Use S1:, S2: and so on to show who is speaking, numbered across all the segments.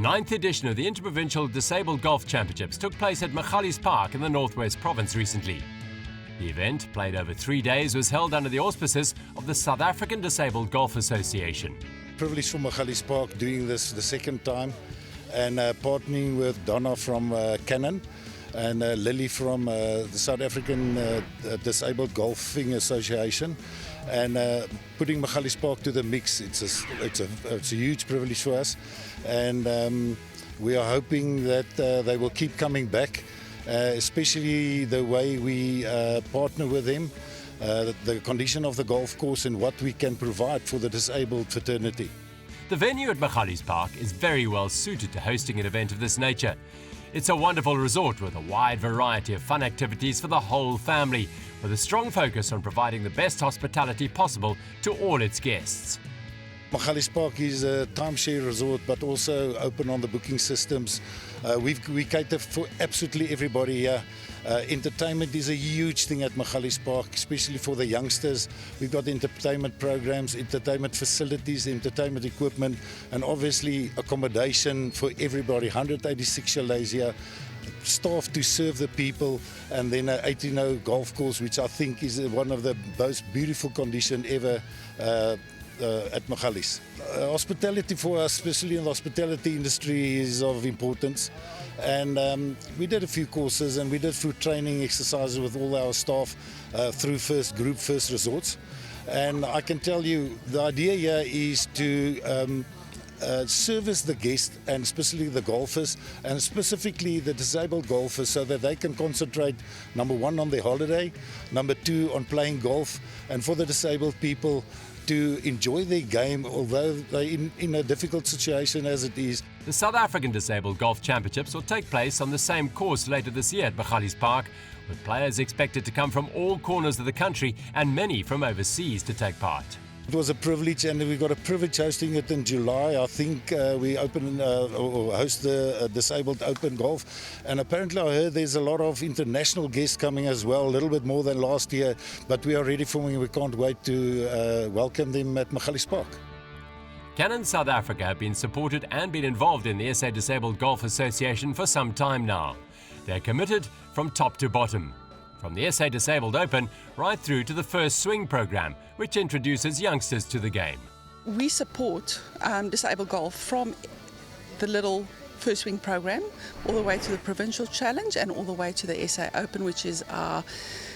S1: ninth edition of the Inter-Provincial Disabled Golf Championships took place at Magalies Park in the Northwest Province recently. The event, played over 3 days, was held under the auspices of the South African Disabled Golf Association.
S2: Privileged for Magalies Park doing this the second time and partnering with Donna from Canon and Lily from the South African Disabled Golfing Association, and putting Magalies Park to the mix. It's a huge privilege for us, and we are hoping that they will keep coming back, especially the way we partner with them, the condition of the golf course and what we can provide for the disabled fraternity.
S1: The venue at Magalies Park is very well suited to hosting an event of this nature. It's a wonderful resort with a wide variety of fun activities for the whole family, with a strong focus on providing the best hospitality possible to all its guests.
S2: Magalies Park is a timeshare resort, but also open on the booking systems. We cater for absolutely everybody here. Entertainment is a huge thing at Magalies Park, especially for the youngsters. We've got entertainment programs, entertainment facilities, entertainment equipment, and obviously accommodation for everybody. 186 chalets here, staff to serve the people, and then an 18-hole golf course, which I think is one of the most beautiful conditions ever at Magalies. Hospitality for us, especially in the hospitality industry, is of importance. And we did a few courses, and we did food training exercises with all our staff through Group First Resorts. And I can tell you, the idea here is to service the guests, and especially the golfers, and specifically the disabled golfers, so that they can concentrate, number one, on their holiday, number two, on playing golf, and for the disabled people to enjoy their game, although they're in a difficult situation as it is.
S1: The South African Disabled Golf Championships will take place on the same course later this year at Magalies Park, with players expected to come from all corners of the country and many from overseas to take part.
S2: It was a privilege, and we got a privilege hosting it in July. I think we open or host the Disabled Open Golf, and apparently I heard there's a lot of international guests coming as well, a little bit more than last year, but we are ready for them. We can't wait to welcome them at Magalies Park.
S1: Canon South Africa have been supported and been involved in the SA Disabled Golf Association for some time now. They're committed from top to bottom, from the SA Disabled Open right through to the First Swing program, which introduces youngsters to the game.
S3: We support disabled golf from the little First Swing program all the way to the Provincial Challenge and all the way to the SA Open, which is our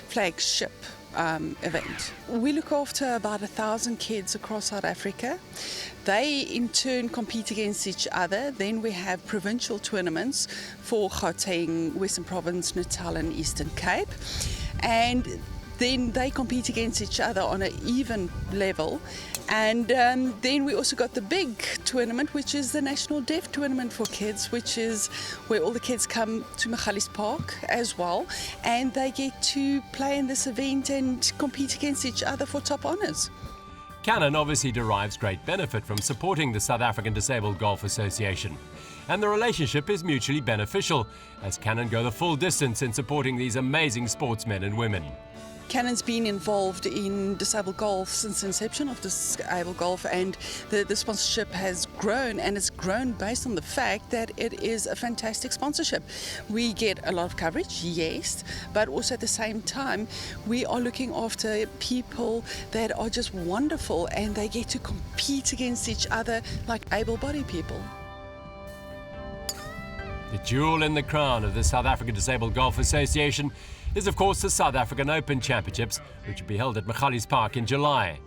S3: flagship event. We look after about 1,000 kids across South Africa. They in turn compete against each other. Then we have provincial tournaments for Gauteng, Western Province, Natal and Eastern Cape. And then they compete against each other on an even level. And then we also got the big tournament, which is the National Deaf Tournament for kids, which is where all the kids come to Magalies Park as well, and they get to play in this event and compete against each other for top honours.
S1: Canon obviously derives great benefit from supporting the South African Disabled Golf Association, and the relationship is mutually beneficial, as Canon go the full distance in supporting these amazing sportsmen and women.
S3: Canon's been involved in disabled golf since the inception of disabled golf, and the sponsorship has grown, and it's grown based on the fact that it is a fantastic sponsorship. We get a lot of coverage, yes, but also at the same time we are looking after people that are just wonderful, and they get to compete against each other like able-bodied people.
S1: The jewel in the crown of the South African Disabled Golf Association is of course the South African Open Championships, which will be held at Magalies Park in July.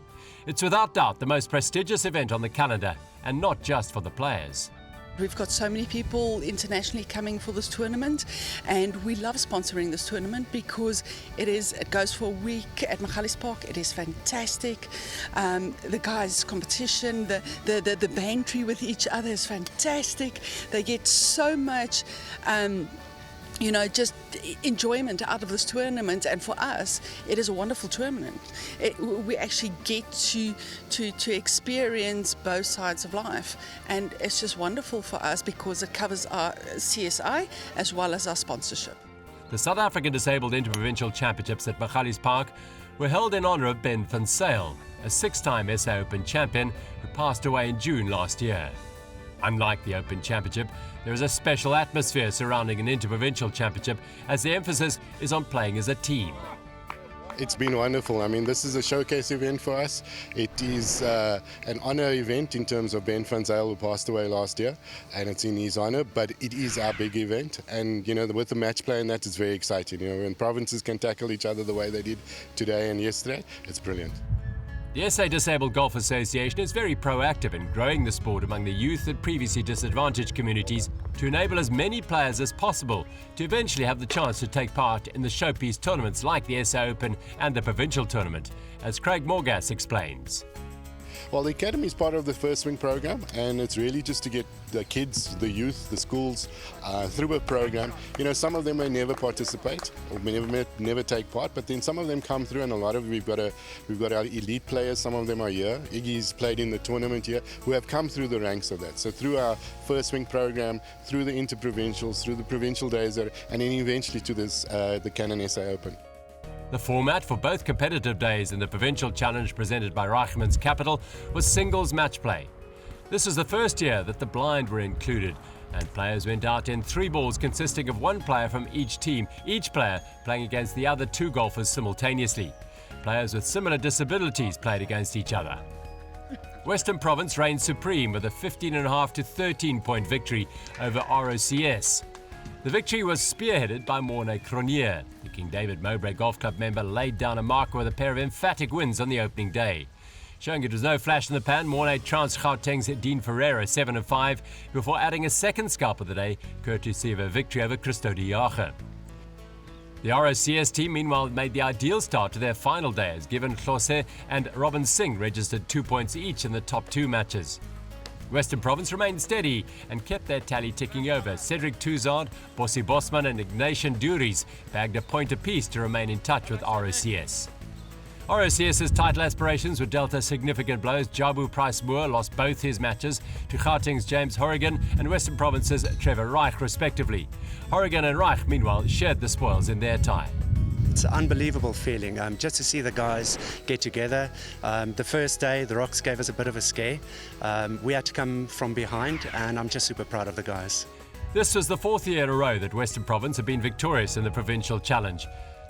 S1: It's without doubt the most prestigious event on the calendar, and not just for the players.
S3: We've got so many people internationally coming for this tournament, and we love sponsoring this tournament because it goes for a week at Magalies Park. It is fantastic. The guys' competition, the banter with each other is fantastic. They get so much just enjoyment out of this tournament, and for us it is a wonderful tournament. We actually get to experience both sides of life, and it's just wonderful for us because it covers our CSI as well as our sponsorship.
S1: The South African Disabled Inter-Provincial Championships at Magalies Park were held in honour of Ben van Zyl, a 6-time SA Open champion who passed away in June last year. Unlike the Open Championship, there is a special atmosphere surrounding an Inter-Provincial Championship as the emphasis is on playing as a team.
S4: It's been wonderful. I mean, this is a showcase event for us. It is an honour event in terms of Ben van Zyl, who passed away last year, and it's in his honour, but it is our big event. And, you know, with the match play and that, is very exciting. You know, when provinces can tackle each other the way they did today and yesterday, it's brilliant.
S1: The SA Disabled Golf Association is very proactive in growing the sport among the youth and previously disadvantaged communities to enable as many players as possible to eventually have the chance to take part in the showpiece tournaments like the SA Open and the Provincial Tournament, as Craig Morgas explains.
S4: Well, the Academy is part of the First Swing program, and it's really just to get the kids, the youth, the schools through a program. You know, some of them may never participate or never take part, but then some of them come through, and a lot of we've got our elite players. Some of them are here. Iggy's played in the tournament here, who have come through the ranks of that. So through our First Swing program, through the Inter-Provincials, through the Provincial Days, and then eventually to this the Canon SA Open.
S1: The format for both competitive days and the Provincial Challenge presented by Reichmann's Capital was singles match play. This was the first year that the blind were included, and players went out in 3 balls consisting of 1 player from each team, each player playing against the other 2 golfers simultaneously. Players with similar disabilities played against each other. Western Province reigned supreme with a 15.5 to 13-point victory over ROCS. The victory was spearheaded by Morne Cronje. The King David Mowbray Golf Club member laid down a marker with a pair of emphatic wins on the opening day. Showing it was no flash in the pan, Morne trounced Gauteng's Dean Ferreira 7-5 before adding a second scalp of the day, courtesy of a victory over Christo de Jager. The ROCS team, meanwhile, made the ideal start to their final day as Given Klose and Robin Singh registered 2 points each in the top 2 matches. Western Province remained steady and kept their tally ticking over. Cedric Touzard, Bossi Bosman and Ignatian Duris bagged a point apiece to remain in touch with ROCS. ROCS's title aspirations were dealt a significant blows. Jabu Price-Moore lost both his matches to Gauteng's James Horrigan and Western Province's Trevor Reich, respectively. Horrigan and Reich, meanwhile, shared the spoils in their tie.
S5: It's an unbelievable feeling just to see the guys get together. The first day, the Rocks gave us a bit of a scare. We had to come from behind, and I'm just super proud of the guys.
S1: This was the 4th year in a row that Western Province have been victorious in the Provincial Challenge.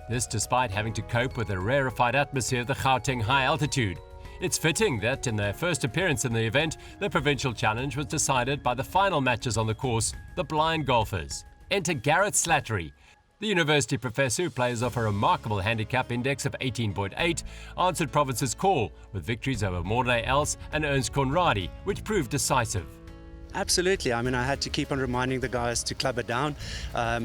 S1: This despite having to cope with the rarefied atmosphere of the Gauteng high altitude. It's fitting that in their first appearance in the event, the Provincial Challenge was decided by the final matches on the course, the blind golfers. Enter Gareth Slattery. The university professor, who plays off a remarkable handicap index of 18.8, answered Province's call with victories over Morne Els and Ernst Conradi, which proved decisive.
S5: Absolutely. I mean, I had to keep on reminding the guys to club it down.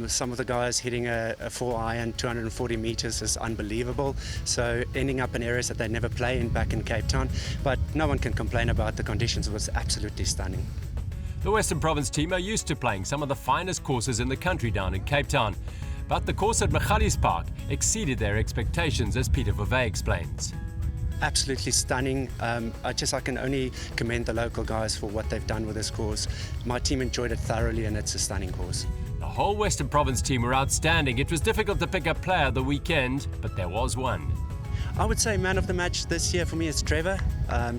S5: Some of the guys hitting a 4-iron 240 meters is unbelievable. So ending up in areas that they never play in back in Cape Town. But no one can complain about the conditions. It was absolutely stunning.
S1: The Western Province team are used to playing some of the finest courses in the country down in Cape Town. But the course at Magalies Park exceeded their expectations, as Peter Verwey explains.
S5: Absolutely stunning. I can only commend the local guys for what they've done with this course. My team enjoyed it thoroughly, and it's a stunning course.
S1: The whole Western Province team were outstanding. It was difficult to pick a player of the weekend, but there was one.
S5: I would say man of the match this year for me is Trevor.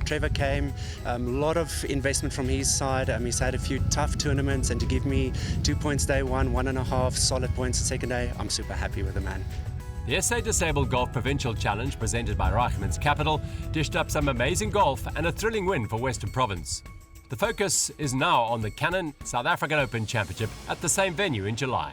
S5: Trevor came, a lot of investment from his side. He's had a few tough tournaments, and to give me 2 points day one, 1.5 solid points the second day, I'm super happy with the man.
S1: The SA Disabled Golf Provincial Challenge, presented by Reichmann's Capital, dished up some amazing golf and a thrilling win for Western Province. The focus is now on the Canon South African Open Championship at the same venue in July.